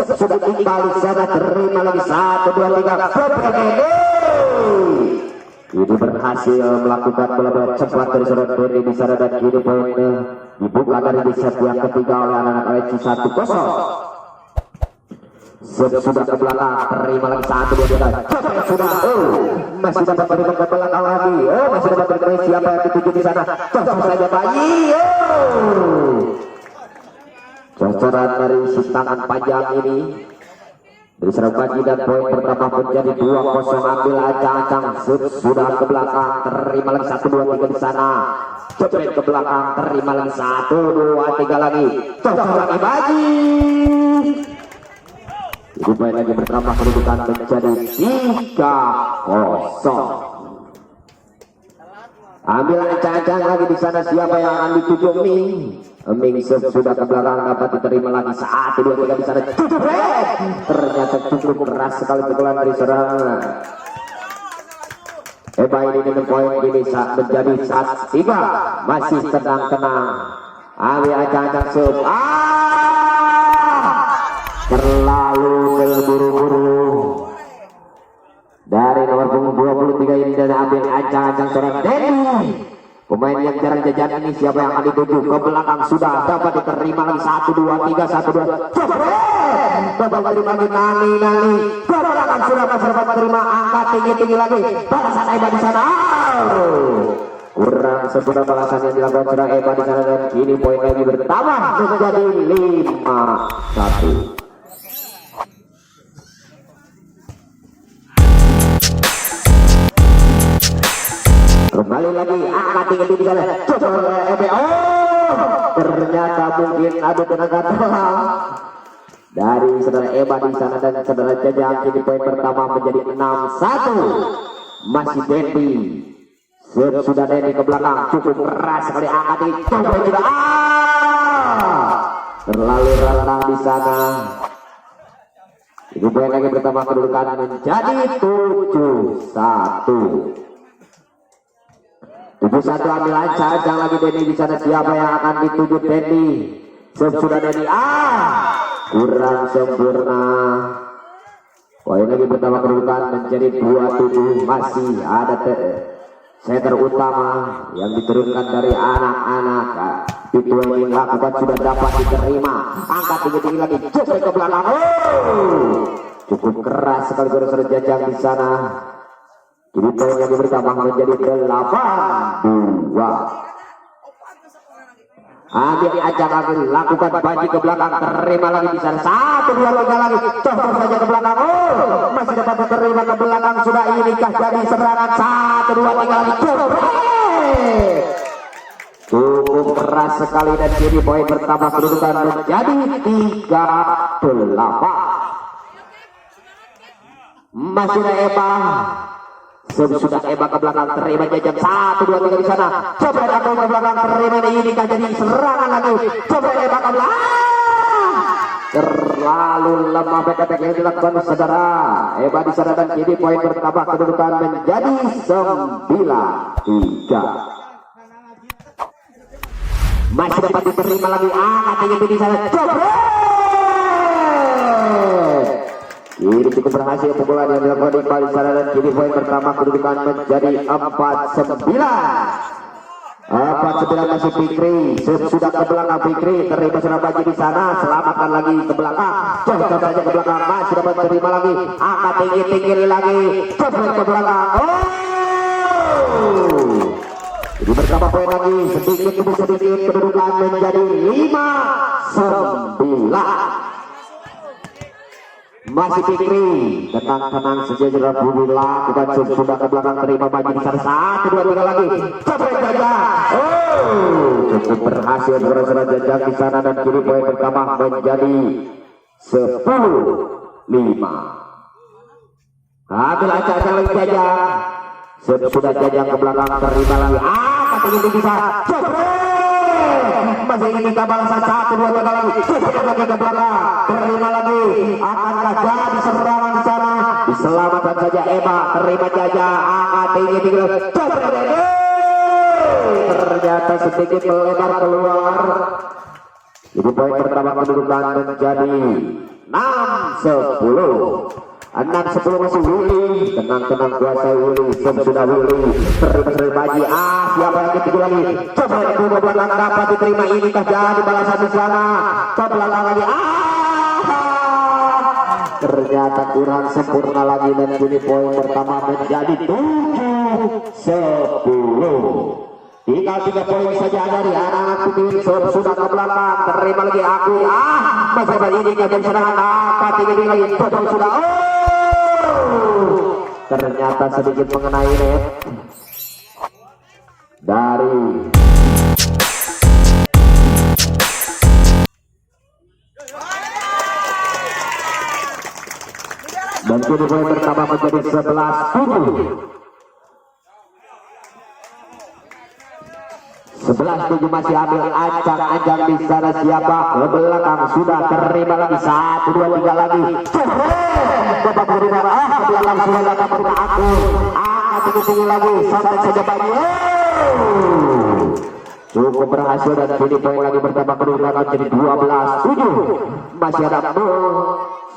sudah Iqbal di sana, terima lagi 1 2 3. Ini berhasil melakukan bola cepat dari saudara Deni di sana, dan kini poinnya dibuka dari di set yang ketiga oleh anak-anak LC 1-0. Sudah ke belakang, terima lagi 1 2 3. Sudah, masih dapat terima ke belakang lagi. Masih dapat terima siapa yang dituju di sana. Cocok saja Bayi. Cocoran dari si tangan panjang ini dari serang Bayi, dan poin pertama menjadi 2-0. Ambil ancang-ancang, sudah ke belakang, terima lagi 1 2 3 di sana. Cocoran ke belakang, terima lagi 1 2 3 lagi. Cocok lagi Bayi. Ibu poin lagi bertambah, kedudukan menjadi 3-0. Ambil ancang-ancang lagi di sana, siapa yang akan dituju? Ming sudah ke belakang, dapat diterima lagi 1 2 3 di sana. Ternyata cukup keras sekali pukulan dari serangan. Eba ini dengan poin ini menjadi 1-3. Masih tenang-tenang. Ambil ancang-ancang terlalu terburu-buru dari nomor punggung 23 ini, dan ambil ancang-ancang seorang Deni. Pemain yang jarang jajan ini, siapa yang akan dituju? Ke belakang sudah dapat diterima lagi 1 2 3 1 2. Dapat terima lagi Nani. Ke belakang sudah masih dapat terima, angkat tinggi lagi. Balasan Eba di sana. Kurang sempurna balasan yang dilakukan sudah Eba di sana, dan kini poin lagi bertambah menjadi 5-1. Kembali lagi angkat tinggi di sana. Ternyata mungkin ada tenaga dalam dari saudara Eba di sana, dan saudara Jajang. Jadi poin pertama menjadi 6-1. Masih Deni. Sudah Deni ke belakang, cukup keras sekali angkat tinggi. Juga terlalu rendah di sana. Jadi poin lagi bertambah, kedudukan menjadi 7-1. 7-1. Ambil ancang lagi Deni di sana, siapa yang akan dituju? Deni. Sudah Deni, kurang sempurna. Poin lagi pertama, kedudukan menjadi 2-7. Masih ada center utama yang diturunkan dari anak-anak. Itu yang dilakukan sudah dapat diterima. Angkat tinggi lagi, coba ke belakang. Cukup keras sekali saudara Jajang di sana. Jadi poin yang bertambah menjadi 8-2. Ambil ancang lagi, lakukan Baji ke belakang, terima lagi di sana. 1 2 3 lagi, coba saja ke belakang. Masih dapat diterima ke belakang. Sudah inikah jadi serangan 1 2 3 lagi. Cukup keras sekali, dan jadi poin pertama kedudukan menjadi 3-8. Masih ada Eba. Sudah Eba ke belakang, terima Jajang 1 2 3 di sana. Coba aku ke belakang, terima ini kan jadi serangan lagi. Coba Eba ke belakang. Terlalu lemah back yang dilakukan saudara Eba di sana, dan kini poin pertama kedudukan menjadi 9-3. Masih dapat diterima lagi, angkat di sana. Coba. Ini cukup berhasil pukulan yang dilakukan di Iqbal di sana, dan kini poin pertama kedudukan menjadi 4-9. 4-9 masih Fikri. Sudah ke belakang Fikri, terima Surabaya di sana, selamatkan lagi ke belakang. Coba saja ke belakang, masih dapat terima lagi, angkat tinggi lagi, coba ke belakang. Jadi bertambah poin lagi, sedikit demi sedikit kedudukan menjadi 5-9. Masih Fikri, tenang-tenang saja sudah lakukan sudah ke belakang, terima Baji di sana. 1 2 3 lagi, coba Jajang. Cukup berhasil saudara Jajang di sana, dan kini poin pertama menjadi 10-5. Ambil ancang lagi Jajang. Sudah Jajang ke belakang, terima lagi. Tinggi bisa. Masih ingin balasan 1 2 3 lagi. Lagi ke belakang, terima lagi. Akankah jadi serangan di sana? Diselamatkan saja Eba, terima Jajang. Angkat tinggi. Ternyata sedikit melebar keluar. Jadi poin pertama kedudukan menjadi 6-10. 6-10 masih Willy, tenang-tenang kuasai Willy, sudah Willy, terima Baji, siapa yang ketiga lagi, coba yang ke belakang dapat diterima, ini kah jadi balasan di sana, ke belakang lagi, ternyata kurang sempurna lagi dan kini poin pertama menjadi 7-10. Tinggal 3 poin saja dari anak-anak putih sudah ke belakang, terima lagi aku, masa ini kejadian serangan, tinggi lagi, sudah, ternyata sedikit mengenai net dari dan kini poin pertama menjadi 11-7. 11-7 masih ambil ancang-ancang di sana, siapa ke belakang sudah terima lagi 1 2 3 lagi Bapak berikan ke belakang sudah datang berikan aku tinggi lagi sampai saja Baji, cukup berhasil dan kini poin lagi bertambah kedudukan menjadi 12-7. Masih ada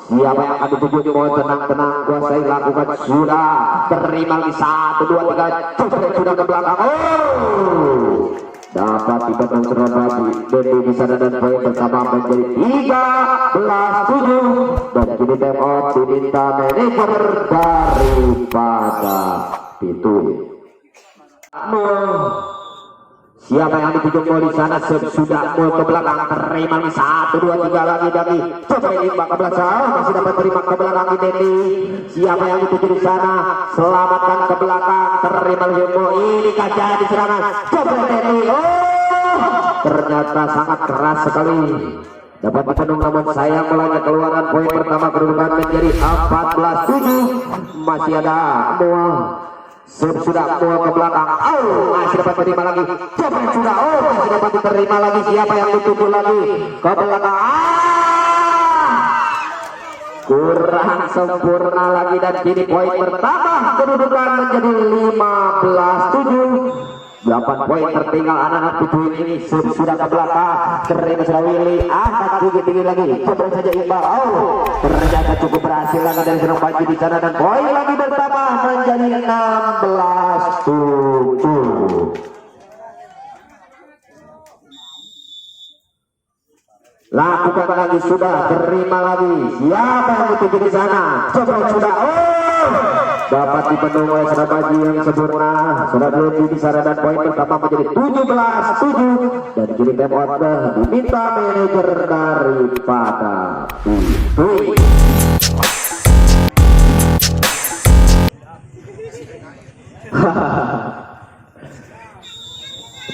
siapa yang akan dituju, mau tenang-tenang kuasai lakukan sudah terima lagi 1 2 3 sudah ke belakang dapat dipegang Surabaya Dendi di sana dan poin pertama menjadi 13-7 dan kini time out diminta manajer daripada Pitu. Siapa yang dituju di sana sudah mau ke belakang terima 1 2 3 lagi coba ini ke belakang masih dapat terima ke belakang di Dendi. Siapa yang dituju di sana selamatkan ke belakang terima ini kaca di serangan coba Dendi, ternyata sangat keras sekali dapat dipenuh namun sayang melanya keluaran poin pertama kedudukan menjadi 14-7. Masih ada sudah mau ke belakang, masih dapat terima lagi, coba sudah, masih dapat diterima lagi, siapa yang dituju lagi ke belakang, kurang sempurna lagi dan kini poin pertama kedudukan menjadi 15-7. 8 poin tertinggal anak-anak Pitu ini sudah ke belakang, terima sudah Willy, angkat tinggi lagi, coba saja imbal, ternyata cukup berhasil lagi dari serang Baji di sana dan poin lagi bertambah menjadi 16-7. Lakukan lagi sudah, terima lagi, siapa yang dituju di sana, coba sudah, dapat dipenuhi oleh Serabaji yang sempurna. Sudah berhenti di sana dan poin pertama menjadi 17-7 dan kini time out diminta manajer daripada Pitu.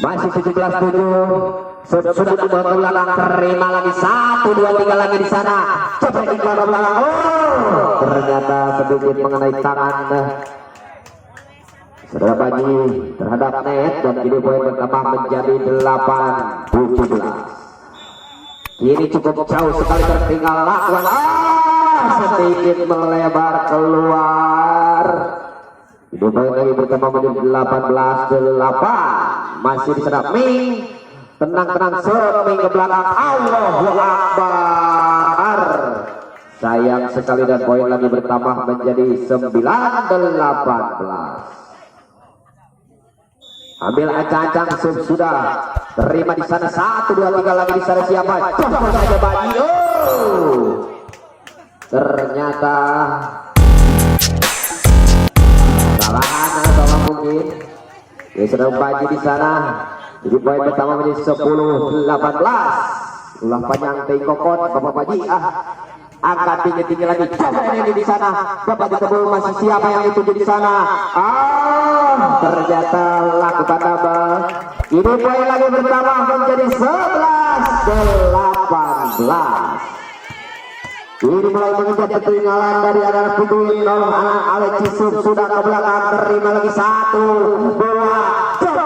Masih 17-7. Sudah dibawa ke belakang, terima lagi 1 2 3 lagi di sana, coba di belakang, ternyata sedikit mengenai tangan Saudara Baji terhadap net dan kini poin bertambah menjadi 8-17. Kini cukup jauh sekali tertinggal lakukan, sedikit melebar keluar. Ini poin lagi bertambah menjadi 18-8. Masih di sana Ming, tenang-tenang seming ke belakang, Allahu Akbar. Sayang sekali dan poin lagi bertambah menjadi 19-18. Ambil ancang-ancang sudah terima di sana 1 2 3 lagi di sana, siapa coba saja Baji, ternyata kesalahan atau mungkin ya sudah Baji di sana. Jadi poin pertama menjadi 10-18. Ulah panjang tengkokot Bapak Baji, angkat tinggi-tinggi lagi, coba ini di sana, Bapak ditebul masih siapa yang dituju di sana, ternyata lakukan double. Ini poin lagi bertambah menjadi 11-18. Ini mulai mengejar ketinggalan dari anak putih, nolong anak Alex Cisuk sudah ke belakang, terima lagi 1 2 coba.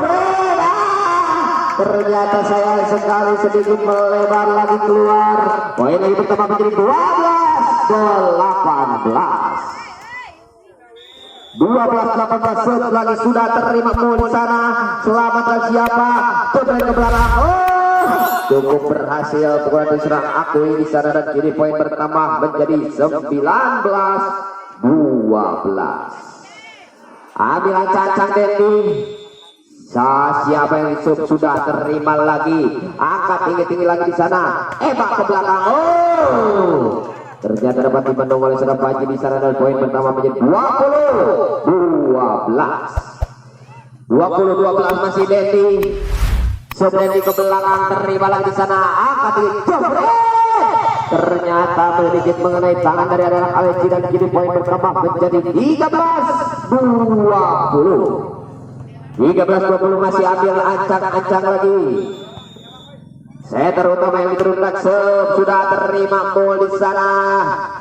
Ternyata sayang sekali sedikit melebar lagi keluar. Poin lagi pertama menjadi 12-18. 12-18 lagi sudah terima di sana. Selamatkan siapa? Coba ke belakang. cukup berhasil. Pukulan diserang Akui di sana dan kini poin bertambah menjadi 19-12. Ambil cancang Dendi. Siapa yang sudah terima lagi, angkat tinggi-tinggi lagi di sana. Ebak ke belakang. Ternyata dapat dibendung oleh Sedap Panji di sana dan poin pertama menjadi 20-12 masih Dendi. Dendi ke belakang, terima lagi di sana, angkat tinggi. Ternyata sedikit mengenai tangan dari anak Aleci dan kini poin pertama menjadi 13-20. 13-20 masih ambil ancang-ancang lagi. Setter utama yang diturunkan sudah terima Mul di sana.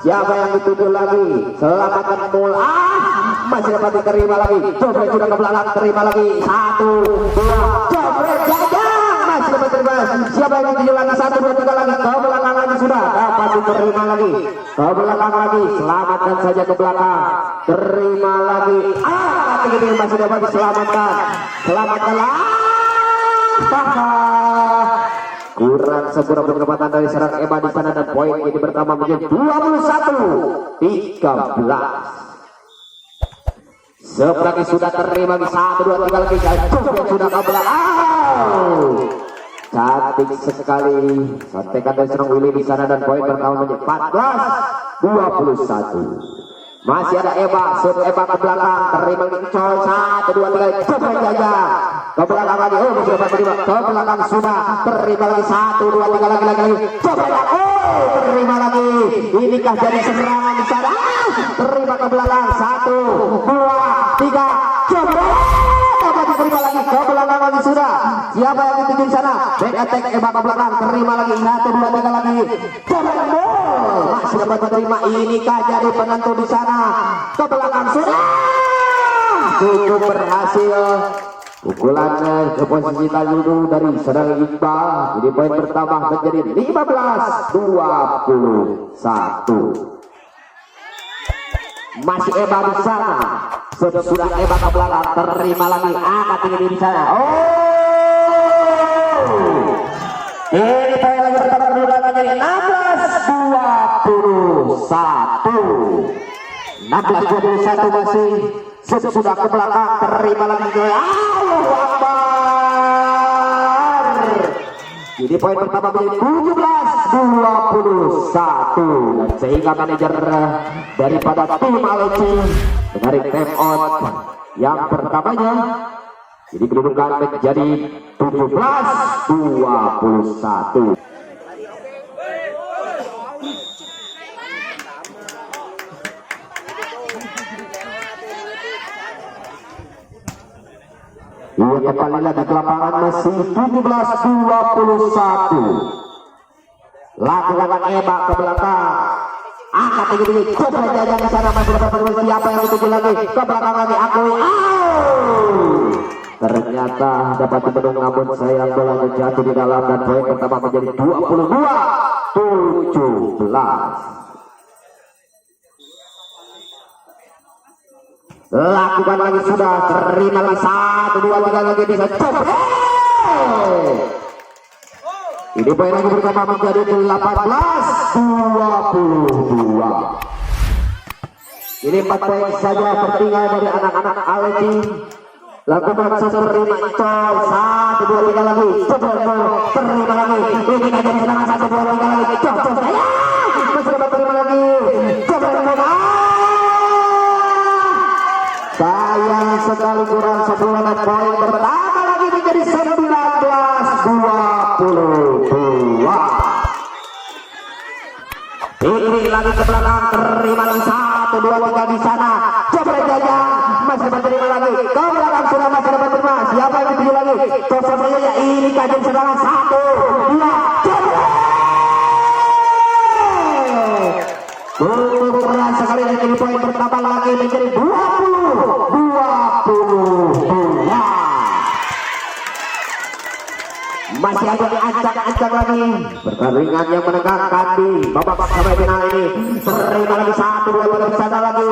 Siapa yang dituju lagi? Selamatkan Mul. Masih dapat diterima lagi. Jofre sudah ke belakang, terima lagi. 1, 2, Jofre jajang. Masih dapat terima. Siapa yang dituju lagi? 1, 2, 3 lagi. Ke belakang lagi sudah dapat diterima lagi. Ke belakang lagi. Selamatkan saja ke belakang. Terima lagi. Ini masih dapat diselamatkan. Selamatkanlah. Kurang sempurna penempatan dari serang Eba di sana dan poin ini pertama menjadi 21-13. Seperti sudah terima di 1, 2, 3 lagi. Cukup sudah kabel. Cantik sekali. Santekan dari serang Willy di sana dan poin pertama menjadi 14-21. Masih ada Eba, Eba ke belakang, terima lagi coy, 1, 2, 3, coba jaga ke belakang lagi, masih dapat terima, ke belakang sudah, terima lagi 1, 2, 3 lagi, coba lagi, terima lagi, inikah jadi serangan di sana, terima ke belakang, 1, 2, 3, coba, dapat diterima lagi, ke belakang lagi sudah, siapa yang dituju di sana, back attack Eba ke belakang, terima lagi, 1, 2, 3 lagi, coba lagi, masih dapat diterima, inikah jadi penentu di sana, ke belakang sudah, cukup berhasil. Pukulannya ke posisi dulu dari Sedang Iqbal. Jadi poin bertambah menjadi 15-21. Masih Eba di sana. Sudah Eba ke belakang, terima lagi, angkat tinggi di sana. Ini poin lagi pertama kedua menjadi 16-21 masih sudah ke belakang, terima lagi ke Allahu Akbar. Jadi poin pertama menjadi 17-21 dan sehingga manajer daripada tim Aleci menarik time out yang pertamanya. Jadi kedudukan menjadi 17-21. Ia kembali lagi ke lapangan, masih 17-21. Lakukan Eba ke belakang, angkat tinggi-tinggi, coba jajan di sana, masih dapat berbuat. Siapa yang dituju lagi? Ke belakang lagi, Akui. Ternyata dapat dibendung, namun sayang bolanya jatuh di dalam dan poin pertama menjadi 22-17. Lakukan lagi sudah, terima lagi 1, 2, 3 lagi bisa coba. Ini poin lagi pertama menjadi 18-22. Ini 4 poin saja tertinggal dari anak-anak Aleci. Lakukan terima coy, 1, 2, 3 lagi coba, terima lagi. Ini aja serangan 1, 2, 3 lagi coba saya. Masih dapat terima lagi coba. Sayang sekali kurang sempurna dan poin pertama lagi menjadi 19-22. Ini lagi ke belakang, terima lagi 1, 2, 3 di sana. Coba jajang, masih dapat terima lagi. Ke belakang sudah masih dapat terima. Siapa yang dituju lagi? Coba saja, ini kajian serangan 1, 2, coba. Berat sekali dan ini poin pertama lagi menjadi 20-22. Masih ada ancang-ancang lagi pertandingan yang menegangkan di babak sampai final ini. Terima lagi 1, 2, 3 di sana lagi.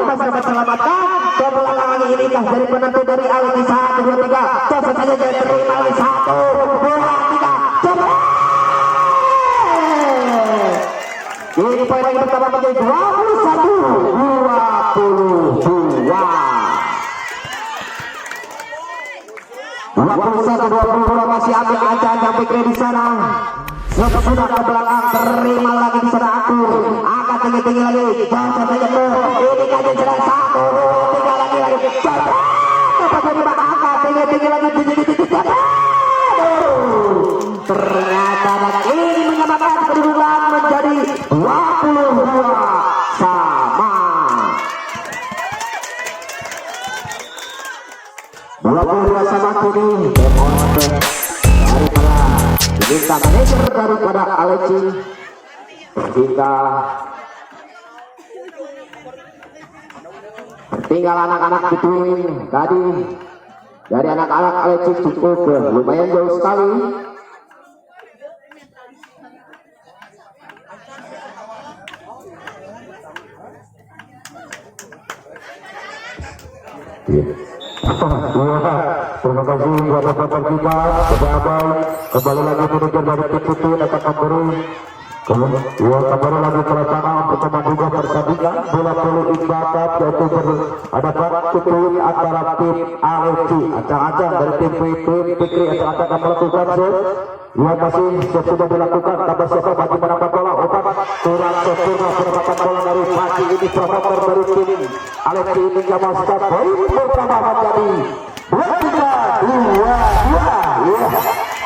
Masih dapat selamatkan. Ke belakang lagi, inikah jadi penentu dari Aleci 1, 2, 3. Coba saja terima lagi 1, 2. poin lagi pertama menjadi 21-22 masih ambil ancang Fikri di sana. Sudah ke belakang, terima lagi di sana akur, angkat tinggi-tinggi lagi, jangan saja tuh, ini kajian sedang 1, 2, 3 lagi, dapat terima angkat tinggi-tinggi lagi, ternyata dan ini menyamakan kedudukan menjadi 22 sama. 22 sama kini dari para kita manajer daripada Aleci hingga tinggal anak-anak Pituin tadi dari anak-anak Aleci cukup lumayan jauh sekali. Terima kasih kepada bapak kita, sahabat. Kembali lagi manajer dari Pituin akan memberi kembali lagi pelaksana untuk memandukan pertandingan bola voli ibadat, yaitu berhadapan Pituin antara tim Aleci. Ancang-ancang dari tim Pituin Fikri ancang-ancang akan melakukan yang masih sudah dilakukan. Tambah siapa bagi menambah bola, obat kurang sempurna penempatan bola dari Fati. Ini promotor dari tim Aleci ini yang masukkan poin pertama menjadi 23-22.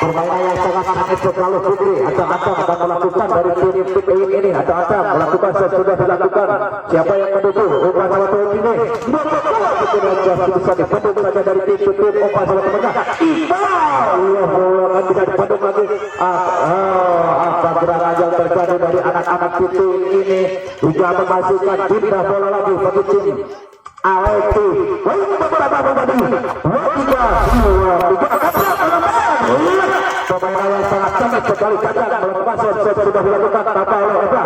Permainan yang sangat sekali Fikri ancang-ancang akan melakukan dari tim Pituin ini. Ancang-ancang melakukan sesudah dilakukan. Siapa yang mendukung umpan salah poin ini? Bisa dipendung saja dari tim Pituin. Umpan salah tengah. Bola tidak dipendung lagi. Apa gerangan yang terjadi dari anak-anak Pituin ini hingga memasukkan pindah bola lagi bagi tim Aleci. Pemain yang sangat cantik sekali gagal melakukan sudah dilakukan tanpa oleh Eva.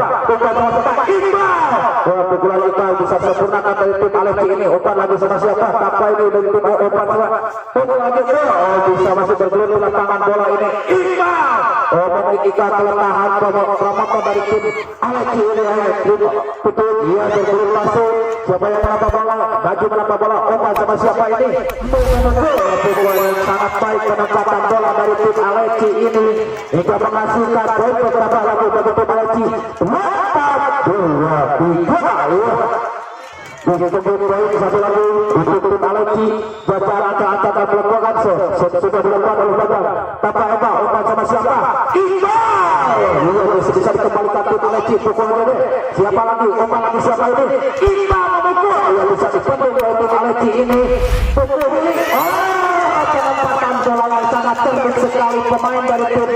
Pukulan Iqbal bisa sempurnakan dari tim Aleci ini. Umpan lagi sama siapa? Tanpa ini dari tim umpan sama. Pukul lagi bisa masih bergelut tangan bola ini. Iqbal memiliki kelemahan promotor dari tim Aleci ini. Betul, dia bergelut langsung. Siapa yang menambah bola? Baju menambah bola. Umpan sama siapa ini? Pukulan yang sangat baik penempatan bola dari tim Aleci ini hingga menghasilkan poin beberapa lagi bagi tim Aleci. 4-2-3. Begitu poin satu lagi untuk tim Aleci. Baca acak-acak dan melakukan sudah dilakukan oleh Bagal. Tanpa Eva, umpan sama siapa? Iqbal. Bisa dikembalikan tim Aleci. Pukul ini siapa lagi? Umpan lagi siapa ini? Iqbal memukul. Yang bisa dipendung oleh tim Aleci ini. Pukul ini penempatan bola yang sangat cerdik sekali pemain dari tim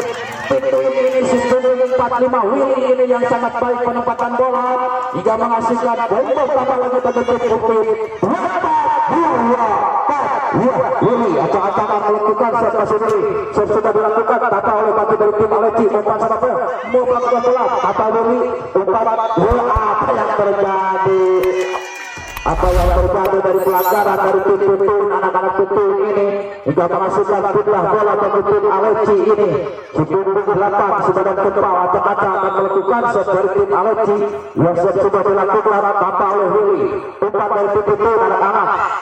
Pituin ini. Sistem 45 Willy ini yang sangat baik penempatan bola hingga menghasilkan poin pertama lagi bagi tim Pituin. 2-4 Willy acak-acakan melakukan serta sendiri. Sudah dilakukan tata oleh bagi dari tim Aleci. Umpan sama mau melakukan bola tata Willy. Umpan bola apa yang terjadi? Apa yang terjadi dari pelanggaran dari tim Pituin, anak-anak Pituin ini hingga menghasilkan pindah bola bagi tim Aleci ini. Di punggung 8 sudah dan kepal acak-acak akan melakukan set dari tim Aleci yang sudah dilakukan tanpa oleh Willy. Umpan dari tim Pituin anak-anak.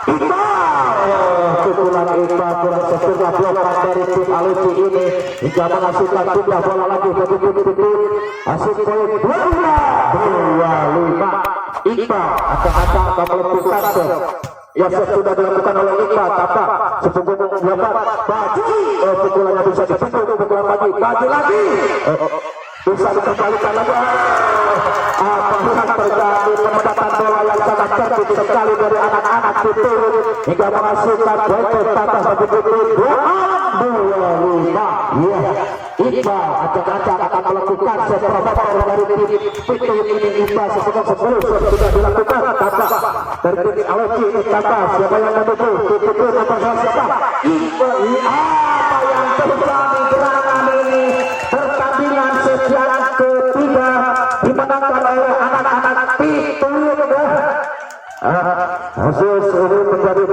Pukulan Iqbal kurang sempurna blokan dari tim Aleci ini hingga menghasilkan pindah bola lagi bagi tim Pituin. Hasil poin 25. Iqbal acak-acak akan melakukan yang sudah dilakukan oleh Iqbal tanpa sepunggung 8 baju. Pukulannya bisa dipendung, pukulan pagi baju lagi bisa dikembalikan lagi. Apa yang terjadi? Penempatan bola yang sangat cerdik sekali dari anak-anak Pituin hingga menghasilkan poin pertama bagi Pituin. 2-5. Iqbal acak-acak akan melakukan sepromotor dari tim Pituin ini. Iqbal sepuluh sudah dilakukan tanpa dari tim Aleci ini. Tanpa siapa yang mendukung Pituin akan siapa? Iqbal. Apa yang terjadi gerangan ini? Pertandingan sejarah ketiga dimenangkan oleh anak-anak Pituin. Hasil ini menjadi